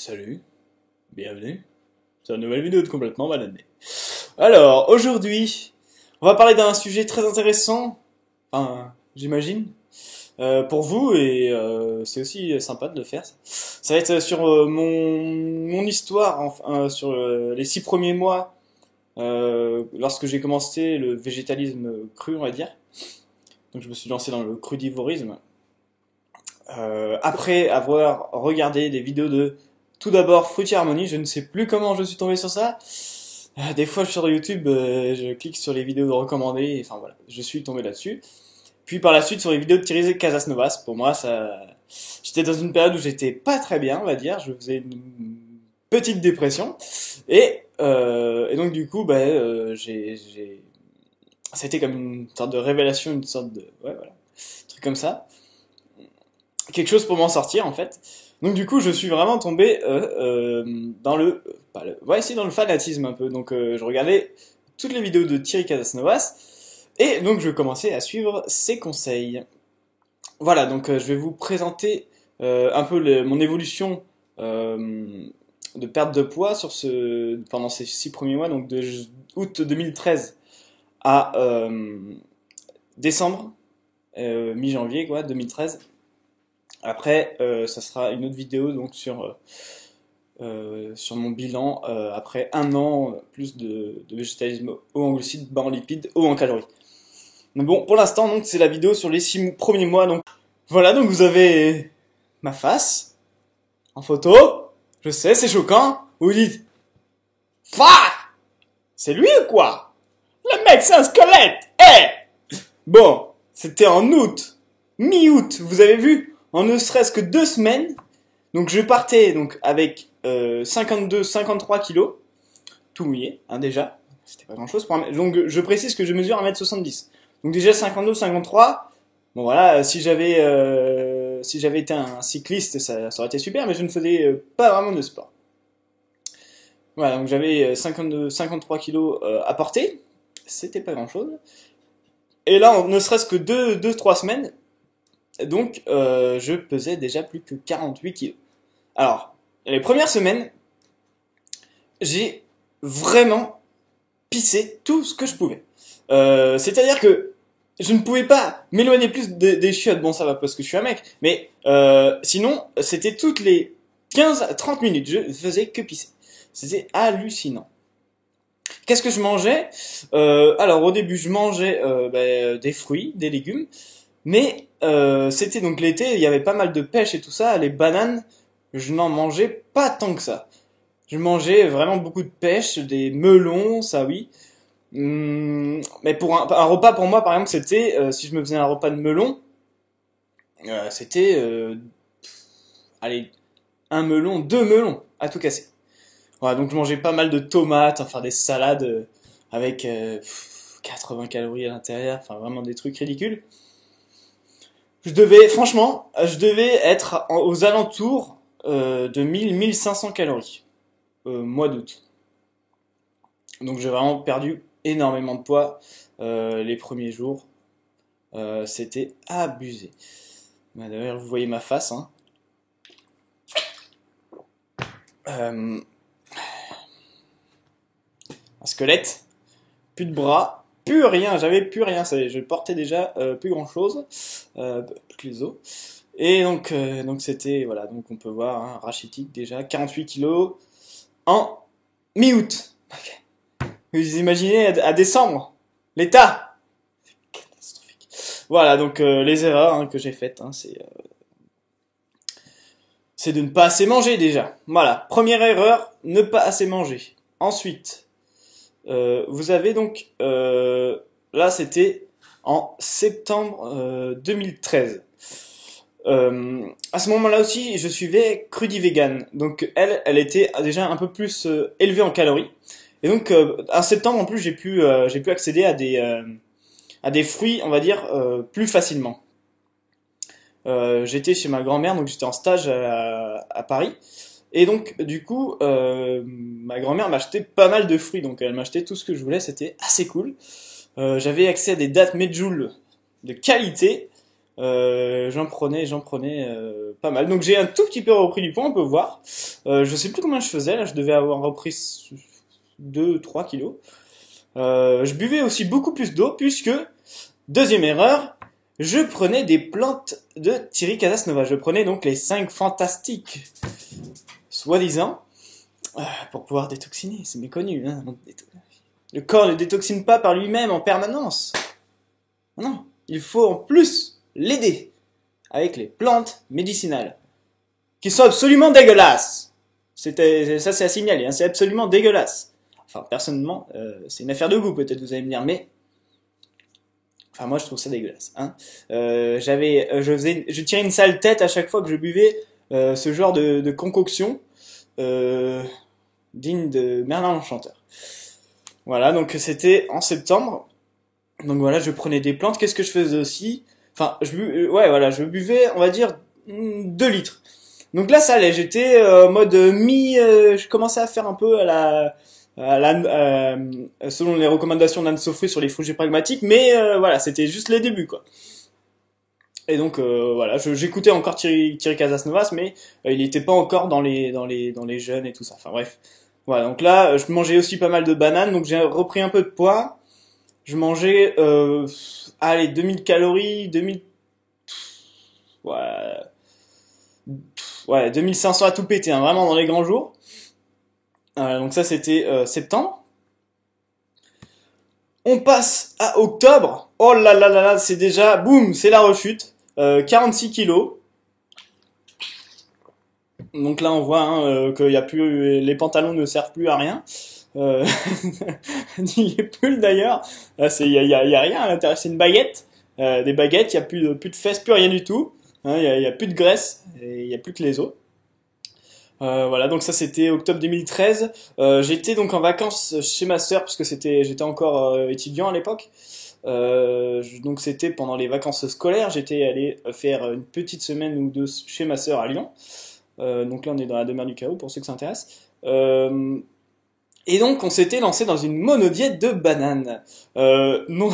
Salut, bienvenue sur une nouvelle vidéo de Complètement Bananée. Alors, aujourd'hui, on va parler d'un sujet très intéressant, enfin, j'imagine, pour vous, et c'est aussi sympa de le faire. Ça va être sur mon histoire, enfin, sur les 6 premiers mois, lorsque j'ai commencé le végétalisme cru, on va dire. Donc je me suis lancé dans le crudivorisme. Après avoir regardé des vidéos de tout d'abord Fruity Harmony, je ne sais plus comment je suis tombé sur ça. Des fois sur YouTube, je clique sur les vidéos recommandées, enfin voilà, je suis tombé là-dessus. Puis par la suite sur les vidéos de Thierry Casasnovas, pour moi ça, j'étais dans une période où j'étais pas très bien, on va dire, je faisais une petite dépression, et donc du coup, c'était comme une sorte de révélation, une sorte de, ouais voilà, un truc comme ça, quelque chose pour m'en sortir en fait. Donc du coup, je suis vraiment tombé dans dans le fanatisme un peu. Donc je regardais toutes les vidéos de Thierry Casasnovas et donc je commençais à suivre ses conseils. Voilà, donc je vais vous présenter un peu mon évolution de perte de poids pendant ces 6 premiers mois, donc de août 2013 à décembre, mi-janvier quoi, 2013. Après, ça sera une autre vidéo donc sur mon bilan après un an plus de végétalisme haut en glucides, bas en lipides, haut en calories. Mais bon, pour l'instant, donc c'est la vidéo sur les 6 premiers mois. Donc voilà, donc vous avez ma face en photo. Je sais, c'est choquant. Vous dites, c'est lui ou quoi? Le mec, c'est un squelette. Bon, c'était en août, mi-août. Vous avez vu? En ne serait-ce que 2 semaines, donc je partais donc avec 52-53 kilos, tout mouillé, hein, déjà, c'était pas grand-chose pour donc je précise que je mesure 1m70. Donc déjà 52-53, bon voilà, si j'avais été un cycliste, ça aurait été super, mais je ne faisais pas vraiment de sport. Voilà, donc j'avais 53 kilos à porter, c'était pas grand-chose. Et là, en ne serait-ce que 2-3 semaines, donc, je pesais déjà plus que 48 kilos. Alors, les premières semaines, j'ai vraiment pissé tout ce que je pouvais. C'est-à-dire que je ne pouvais pas m'éloigner plus des chiottes. Bon, ça va parce que je suis un mec. Mais sinon, c'était toutes les 15 à 30 minutes. Je faisais que pisser. C'était hallucinant. Qu'est-ce que je mangeais? Alors, au début, je mangeais des fruits, des légumes. Mais c'était donc l'été, il y avait pas mal de pêche et tout ça. Les bananes, je n'en mangeais pas tant que ça. Je mangeais vraiment beaucoup de pêche, des melons, ça oui. Mais pour un repas pour moi, par exemple, c'était si je me faisais un repas de melon, c'était allez, un melon, 2 melons à tout casser. Voilà, donc je mangeais pas mal de tomates, enfin des salades avec 80 calories à l'intérieur, enfin vraiment des trucs ridicules. Je devais être aux alentours de 1000-1500 calories, mois d'août. Donc j'ai vraiment perdu énormément de poids les premiers jours. C'était abusé. D'ailleurs, vous voyez ma face, hein. Un squelette, plus de bras, plus rien, j'avais plus rien, je portais déjà plus grand chose, plus que les os. Et donc c'était, voilà, donc on peut voir, hein, rachitique déjà, 48 kilos en mi-août. Okay. Vous imaginez à décembre, l'état, c'est catastrophique. Voilà, donc les erreurs hein, que j'ai faites, hein, c'est de ne pas assez manger déjà. Voilà, première erreur, ne pas assez manger. Ensuite, vous avez donc, là c'était en septembre 2013. À ce moment-là aussi, je suivais Crudivegan. Donc elle était déjà un peu plus élevée en calories. Et donc en septembre en plus, j'ai pu accéder à des fruits, on va dire, plus facilement. J'étais chez ma grand-mère, donc j'étais en stage à Paris. Et donc, du coup, ma grand-mère m'achetait pas mal de fruits, donc elle m'achetait tout ce que je voulais, c'était assez cool. J'avais accès à des dattes Medjool de qualité, j'en prenais pas mal. Donc j'ai un tout petit peu repris du poids, on peut voir. Je sais plus combien je faisais, là je devais avoir repris 2-3 kilos. Je buvais aussi beaucoup plus d'eau puisque, deuxième erreur, je prenais des plantes de Thierry Casasnova. Je prenais donc les 5 fantastiques, soi-disant, pour pouvoir détoxiner. C'est méconnu, hein. Le corps ne détoxine pas par lui-même en permanence. Non, il faut en plus l'aider avec les plantes médicinales, qui sont absolument dégueulasses. Ça c'est à signaler, hein, c'est absolument dégueulasse. Enfin, personnellement, c'est une affaire de goût peut-être, vous allez me dire, mais enfin moi je trouve ça dégueulasse. Hein. Je tirais une sale tête à chaque fois que je buvais ce genre de concoction digne de Merlin l'Enchanteur. Voilà, donc c'était en septembre. Donc voilà, je prenais des plantes. Qu'est-ce que je faisais aussi? Enfin, je buvais, on va dire, 2 litres. Donc là, ça allait. J'étais en mode je commençais à faire un peu selon les recommandations d'Anne Sofri sur les fruits pragmatiques, mais voilà, c'était juste les débuts, quoi. Et donc voilà, j'écoutais encore Thierry Casasnovas, mais il n'était pas encore dans les jeunes et tout ça. Enfin bref. Voilà, donc là, je mangeais aussi pas mal de bananes, donc j'ai repris un peu de poids. Je mangeais, 2000 calories, 2000, ouais, 2500 à tout péter, hein, vraiment dans les grands jours. Donc ça, c'était septembre. On passe à octobre. Oh là là là là, c'est déjà, boum, c'est la rechute. 46 kilos. Donc là, on voit hein, qu'il y a plus, les pantalons ne servent plus à rien. Ni les pulls d'ailleurs. Il y a rien à l'intérieur. C'est une baguette. Des baguettes. Il y a plus de fesses, plus rien du tout. Hein, il y a plus de graisse. Et il y a plus que les os. Voilà, donc ça c'était octobre 2013. J'étais donc en vacances chez ma sœur parce que j'étais encore étudiant à l'époque. Donc c'était pendant les vacances scolaires. J'étais allé faire une petite semaine ou deux chez ma sœur à Lyon. Donc là on est dans la demeure du chaos pour ceux que ça intéresse. Et donc on s'était lancé dans une monodiète de bananes. Non,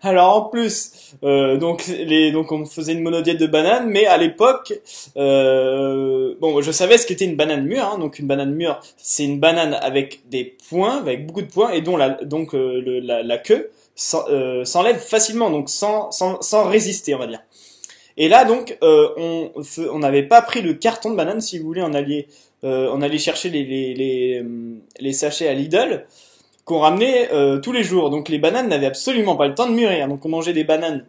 alors en plus, donc on faisait une monodiète de bananes, mais à l'époque, bon, je savais ce qu'était une banane mûre. Hein, donc une banane mûre, c'est une banane avec des points, avec beaucoup de points, et dont la queue s'enlève facilement, donc sans résister, on va dire. Et là donc, on n'avait pas pris le carton de banane, si vous voulez, on allait chercher les sachets à Lidl qu'on ramenait tous les jours. Donc les bananes n'avaient absolument pas le temps de mûrir. Donc on mangeait des bananes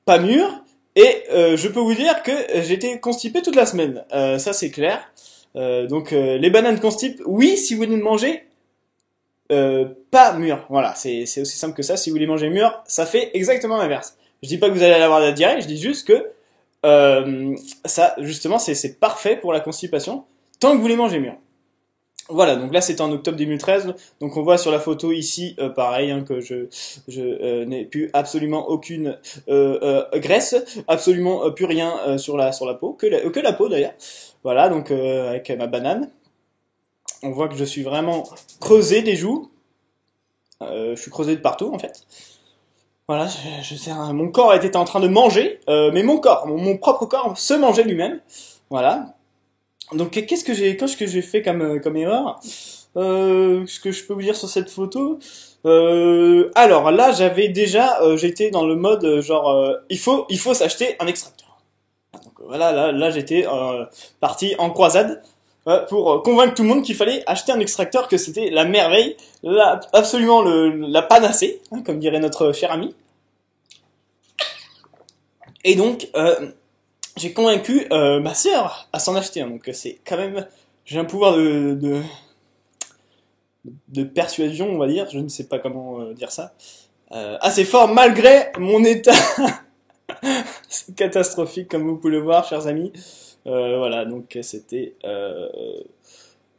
pas mûres. Et je peux vous dire que j'étais constipé toute la semaine. Ça c'est clair. Donc les bananes constipent, oui, si vous voulez les manger pas mûres. Voilà, c'est aussi simple que ça. Si vous les mangez mûres, ça fait exactement l'inverse. Je dis pas que vous allez avoir de la diarrhée, je dis juste que ça, justement, c'est parfait pour la constipation. Tant que vous les mangez mûrs. Voilà, donc là c'était en octobre 2013. Donc on voit sur la photo ici, pareil, hein, que je n'ai plus absolument aucune graisse, absolument plus rien sur la peau, que la peau d'ailleurs. Voilà, donc avec ma banane. On voit que je suis vraiment creusé des joues. Je suis creusé de partout en fait. Voilà, mon corps était en train de manger, mais mon propre corps se mangeait lui-même. Voilà. Donc qu'est-ce que j'ai fait comme erreur? Ce que je peux vous dire sur cette photo? Alors là, j'étais dans le mode genre il faut s'acheter un extracteur. Donc voilà, là j'étais parti en croisade pour convaincre tout le monde qu'il fallait acheter un extracteur, que c'était la merveille, absolument la panacée, hein, comme dirait notre cher ami. Et donc j'ai convaincu ma sœur à s'en acheter un. Donc c'est quand même, j'ai un pouvoir de persuasion, on va dire, je ne sais pas comment dire ça, assez fort malgré mon état catastrophique, comme vous pouvez le voir, chers amis. Voilà, donc c'était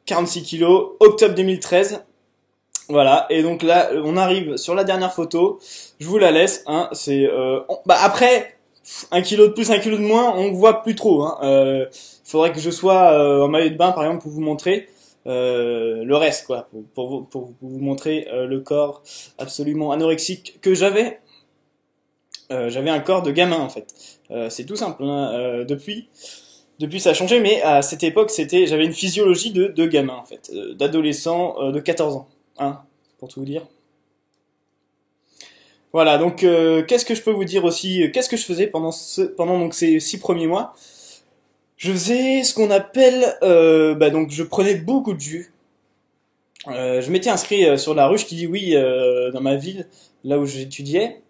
46 kilos, octobre 2013. Voilà, et donc là, on arrive sur la dernière photo. Je vous la laisse. Hein, après, 1 kilo de plus, 1 kilo de moins, on voit plus trop. Hein. Faudrait que je sois en maillot de bain, par exemple, pour vous montrer le reste, quoi, pour vous montrer le corps absolument anorexique que j'avais. J'avais un corps de gamin, en fait. C'est tout simple. Hein. Depuis, ça a changé, mais à cette époque, j'avais une physiologie de gamin, en fait, d'adolescent de 14 ans, hein, pour tout vous dire. Voilà, donc qu'est-ce que je peux vous dire aussi? Qu'est-ce que je faisais pendant donc ces 6 premiers mois? Je faisais ce qu'on appelle, donc je prenais beaucoup de jus. Je m'étais inscrit sur la ruche qui dit oui dans ma ville, là où j'étudiais.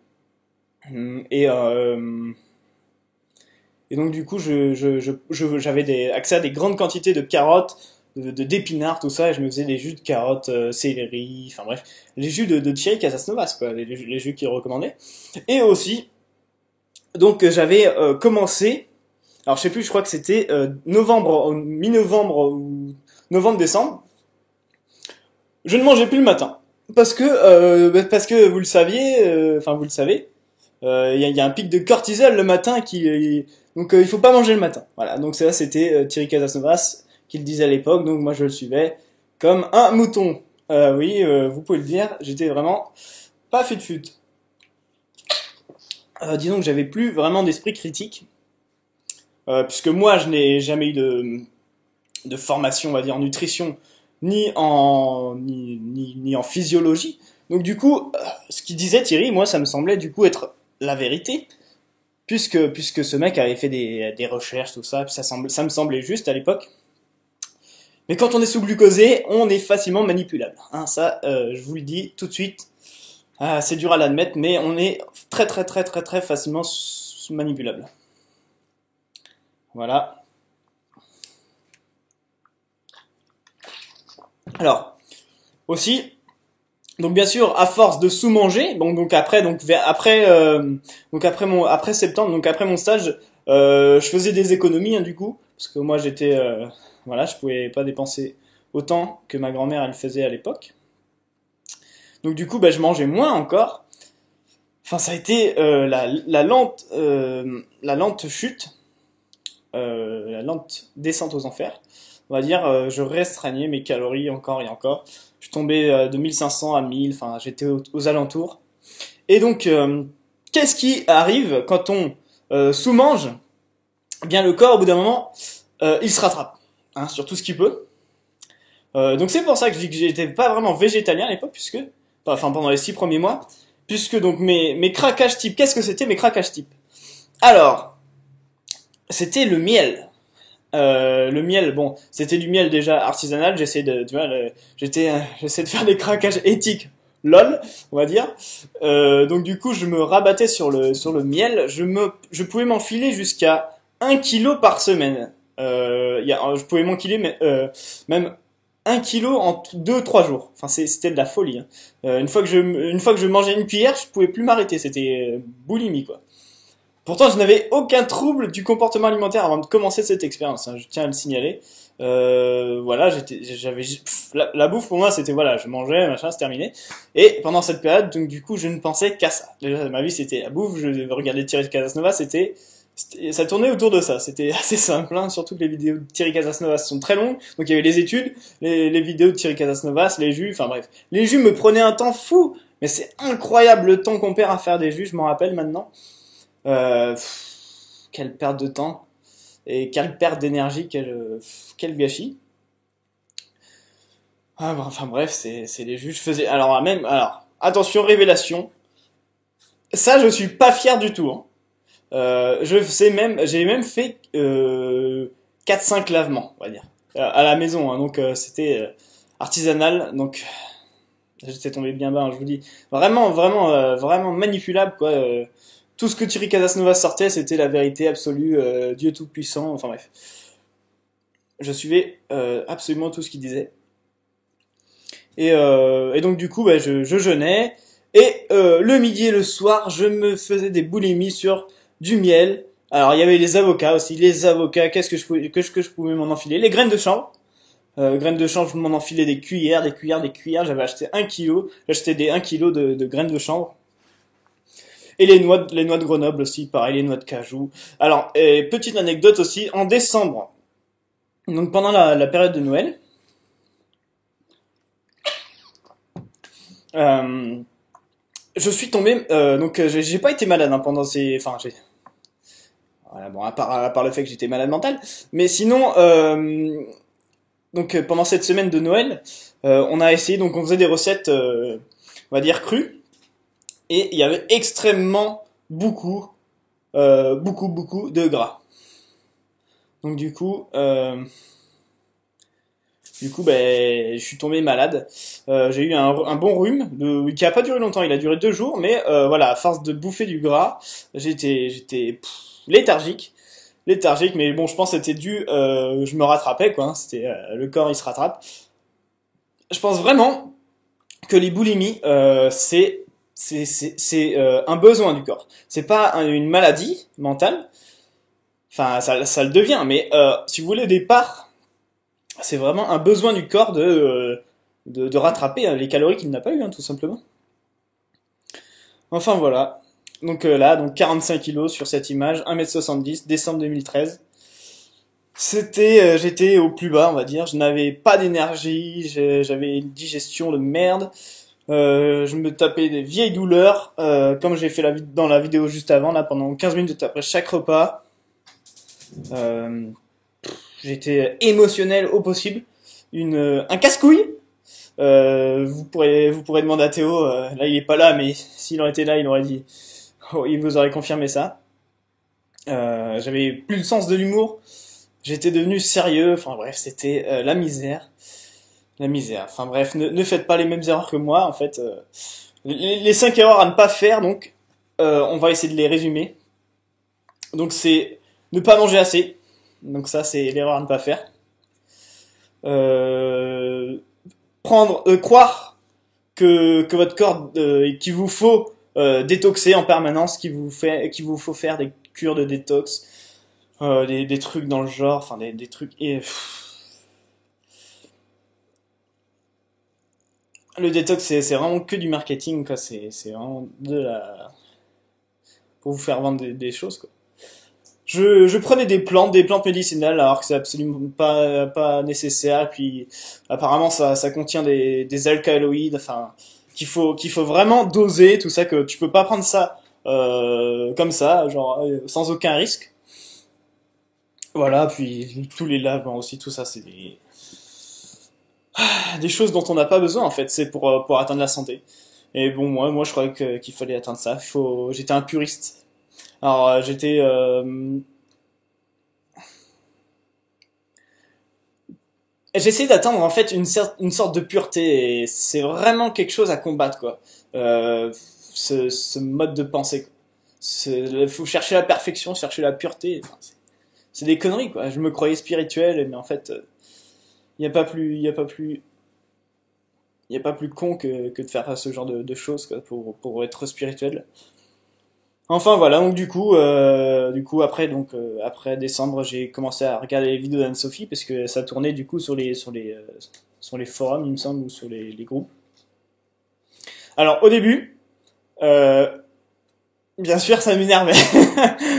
Et, euh, et donc du coup, j'avais accès à des grandes quantités de carottes, d'épinards, tout ça, et je me faisais des jus de carottes, céleri, enfin bref, les jus de Thierry Casasnovas, quoi, les jus qu'il recommandait. Et aussi, donc j'avais commencé, alors je sais plus, je crois que c'était mi-novembre ou novembre-décembre, je ne mangeais plus le matin. Parce que vous le saviez, enfin vous le savez, y a un pic de cortisol le matin donc il faut pas manger le matin. Voilà, donc ça c'était Thierry Casasnovas qui le disait à l'époque, donc moi je le suivais comme un mouton. Oui, vous pouvez le dire, j'étais vraiment pas fut. Disons que j'avais plus vraiment d'esprit critique, puisque moi je n'ai jamais eu de formation, on va dire, en nutrition, ni en physiologie. Donc du coup, ce qu'il disait Thierry, moi ça me semblait du coup être la vérité, puisque ce mec avait fait des recherches, tout ça, puis ça me semblait juste à l'époque. Mais quand on est sous-glucosé, on est facilement manipulable. Hein, ça, je vous le dis tout de suite. C'est dur à l'admettre, mais on est très très très très très facilement manipulable. Voilà. Alors, aussi, donc bien sûr, à force de sous-manger, donc après, après septembre, donc après mon stage, je faisais des économies hein, du coup, parce que moi j'étais, voilà, je pouvais pas dépenser autant que ma grand-mère elle faisait à l'époque. Donc du coup, je mangeais moins encore. Enfin, ça a été la lente chute, la lente descente aux enfers. On va dire, je restreignais mes calories encore et encore. Je tombais de 1500 à 1000, enfin j'étais aux alentours. Et donc, qu'est-ce qui arrive quand on sous-mange? Eh bien le corps, au bout d'un moment, il se rattrape, hein, sur tout ce qu'il peut. Donc c'est pour ça que je dis que j'étais pas vraiment végétalien à l'époque, pendant les 6 premiers mois, puisque donc mes craquages type, qu'est-ce que c'était mes craquages type? Alors, c'était le miel. Le miel, bon, c'était du miel déjà artisanal. J'essaie de faire des craquages éthiques, lol, on va dire. Donc du coup, je me rabattais sur le miel. Je pouvais m'enfiler jusqu'à 1 kilo par semaine. Je pouvais m'enfiler, même 1 kilo en 2 3 jours. Enfin, c'était de la folie. Hein. Une fois que je mangeais une cuillère, je pouvais plus m'arrêter. C'était boulimie, quoi. Pourtant, je n'avais aucun trouble du comportement alimentaire avant de commencer cette expérience. Hein, je tiens à le signaler. Voilà, la bouffe pour moi, c'était voilà, je mangeais, machin, c'est terminé. Et pendant cette période, donc du coup, je ne pensais qu'à ça. Déjà, ma vie, c'était la bouffe. Je regardais Thierry Casasnovas, ça tournait autour de ça. C'était assez simple, hein, surtout que les vidéos de Thierry Casasnovas sont très longues. Donc il y avait les études, les vidéos de Thierry Casasnovas, les jus, enfin bref. Les jus me prenaient un temps fou, mais c'est incroyable le temps qu'on perd à faire des jus, je m'en rappelle maintenant. Quelle perte de temps et quelle perte d'énergie, quel gâchis. Enfin bref, c'est les jus. Je faisais alors attention révélation. Ça, je suis pas fier du tout. Hein. J'ai même fait 4-5 lavements, on va dire, à la maison. Hein, donc c'était artisanal, donc j'étais tombé bien bas. Hein, je vous dis, vraiment, vraiment, vraiment manipulable, quoi. Tout ce que Thierry Casasnovas sortait, c'était la vérité absolue, Dieu tout-puissant, enfin bref. Je suivais absolument tout ce qu'il disait. Et donc du coup, je jeûnais. Et le midi et le soir, je me faisais des boulimies sur du miel. Alors il y avait les avocats aussi. Les avocats, qu'est-ce que je pouvais m'en enfiler? Les graines de chanvre. Graines de chanvre, je m'en enfilais des cuillères. J'avais acheté 1 kilo. J'achetais des 1 kilo de graines de chanvre. Et les noix de Grenoble aussi, pareil, les noix de cajou. Alors, petite anecdote aussi, en décembre, donc pendant la période de Noël, je suis tombé, donc j'ai pas été malade hein, pendant ces, enfin Voilà, bon, à part le fait que j'étais malade mental. Mais sinon, donc pendant cette semaine de Noël, on a essayé, donc on faisait des recettes, on va dire crues, et il y avait extrêmement beaucoup de gras. Donc ben, je suis tombé malade. J'ai eu un bon rhume qui a pas duré longtemps. Il a duré 2 jours, mais voilà, à force de bouffer du gras, j'étais léthargique. Mais bon, je pense que c'était dû. Je me rattrapais quoi. Hein, c'était le corps, il se rattrape. Je pense vraiment que les boulimies, c'est un besoin du corps. C'est pas une maladie mentale. Enfin, ça le devient. Mais si vous voulez, au départ, c'est vraiment un besoin du corps de rattraper les calories qu'il n'a pas eu, hein, tout simplement. Enfin voilà. Donc là, donc 45 kilos sur cette image, 1m70, décembre 2013. J'étais au plus bas, on va dire. Je n'avais pas d'énergie, j'avais une digestion de merde. Je me tapais des vieilles douleurs, comme j'ai fait dans la vidéo juste avant, là, pendant 15 minutes après chaque repas. J'étais émotionnel au possible, un casse-couille. Vous pourrez demander à Théo, là il est pas là, mais s'il aurait été là, il aurait dit, oh, il vous aurait confirmé ça. J'avais plus le sens de l'humour, j'étais devenu sérieux, enfin bref, c'était la misère. Enfin bref, ne faites pas les mêmes erreurs que moi, en fait. Les 5 erreurs à ne pas faire, donc on va essayer de les résumer. Donc c'est ne pas manger assez. Donc ça, c'est l'erreur à ne pas faire. Croire que votre corps, qu'il vous faut détoxer en permanence, qu'il vous faut faire des cures de détox, des trucs dans le genre, enfin des trucs. Le détox, c'est vraiment que du marketing, quoi. C'est vraiment pour vous faire vendre des choses, quoi. Je prenais des plantes médicinales alors que c'est absolument pas nécessaire. Et puis apparemment ça contient des alcaloïdes, enfin qu'il faut vraiment doser tout ça, que tu peux pas prendre ça comme ça, genre sans aucun risque. Voilà, puis tous les lavements aussi, tout ça c'est des choses dont on n'a pas besoin en fait. C'est pour atteindre la santé. Et bon moi je croyais qu'il fallait atteindre ça. J'étais un puriste. Alors j'essaie d'atteindre en fait une sorte de pureté, et c'est vraiment quelque chose à combattre quoi. Ce mode de pensée. Il faut chercher la perfection, chercher la pureté. Enfin, c'est des conneries quoi. Je me croyais spirituel, mais en fait, il y a pas plus, il y a pas plus, il y a pas plus con que de faire ce genre de choses quoi, pour être spirituel. Enfin voilà, donc du coup après décembre, j'ai commencé à regarder les vidéos d'Anne-Sophie parce que ça tournait du coup sur les forums, il me semble, ou sur les groupes. Alors au début, bien sûr, ça m'énervait,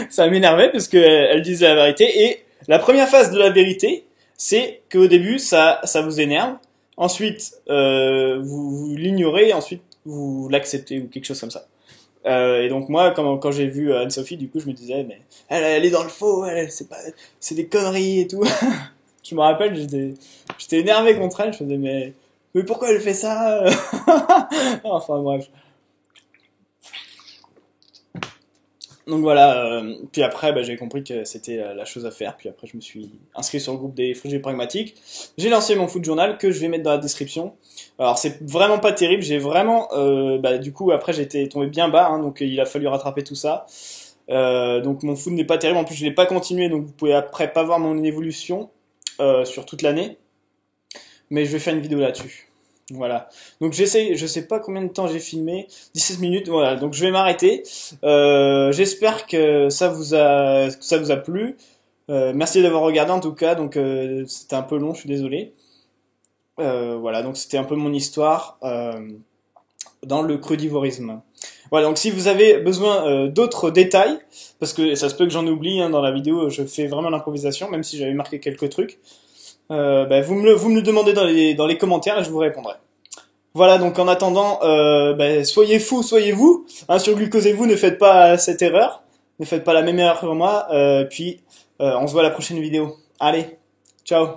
ça m'énervait parce que elle disait la vérité, et la première phase de la vérité, c'est qu'au début ça vous énerve, ensuite vous l'ignorez, ensuite vous l'acceptez ou quelque chose comme ça. Et donc moi, quand j'ai vu Anne-Sophie, du coup, je me disais, mais elle est dans le faux, c'est des conneries et tout. Je me rappelle, j'étais énervé contre elle. Je me disais, mais pourquoi elle fait ça? Enfin bref. Donc voilà. Puis après, bah, j'ai compris que c'était la chose à faire. Puis après, je me suis inscrit sur le groupe des frugiers pragmatiques. J'ai lancé mon food journal que je vais mettre dans la description. Alors c'est vraiment pas terrible. J'ai vraiment, bah, du coup après j'étais tombé bien bas, hein, donc il a fallu rattraper tout ça. Donc mon food n'est pas terrible. En plus je l'ai pas continué, donc vous pouvez après pas voir mon évolution sur toute l'année. Mais je vais faire une vidéo là-dessus. Voilà. Donc je sais pas combien de temps j'ai filmé, 17 minutes, voilà. Donc je vais m'arrêter. J'espère que ça vous a plu. Merci d'avoir regardé en tout cas. Donc c'était un peu long, je suis désolé. Voilà, donc c'était un peu mon histoire dans le crudivorisme. Voilà, donc si vous avez besoin d'autres détails, parce que ça se peut que j'en oublie, hein, dans la vidéo, je fais vraiment l'improvisation, même si j'avais marqué quelques trucs. Bah, vous me le demandez dans les commentaires et je vous répondrai. Voilà, donc en attendant, bah, soyez fous, soyez vous. Hein, sur Glucosez-vous, ne faites pas cette erreur. Ne faites pas la même erreur que moi. Puis on se voit à la prochaine vidéo. Allez, ciao.